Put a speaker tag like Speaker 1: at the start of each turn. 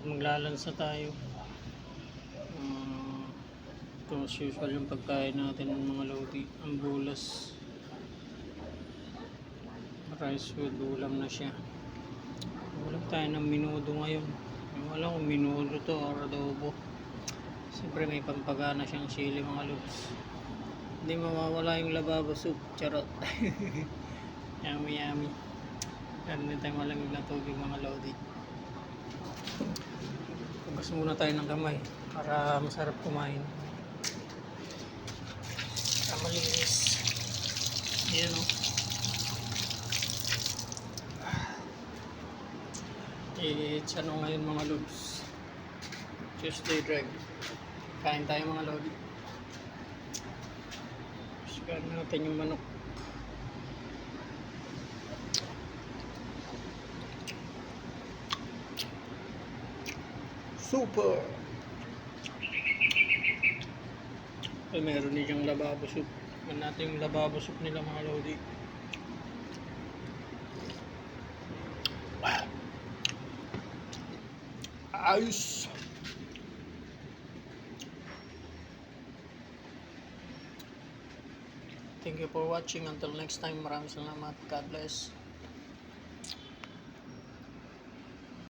Speaker 1: maglalansa tayo. Ito as usual yung pagkain natin ng mga lodi. Ang bulas. Rice with ulam na siya. Ulam tayo ng minudo ngayon. Wala kung minudo to or adobo. Siyempre may pampagana siyang sili mga lods. Hindi mawawala yung lababo soup. Charot. Yummy yummy. Meron din tayong malamig na tubig mga lodi. Hugas muna tayo ng kamay para masarap kumain. Para malinis. Ayan o. It's ano ngayon mga lods. Tuesday drive. Kain tayo mga lodi. Sigarin natin yung manok. Super! Ay, meron niyang lababo soup. Yan natin yung lababo soup nila mga lodi. Ayos! Thank you for watching. Until next time, maraming salamat. God bless.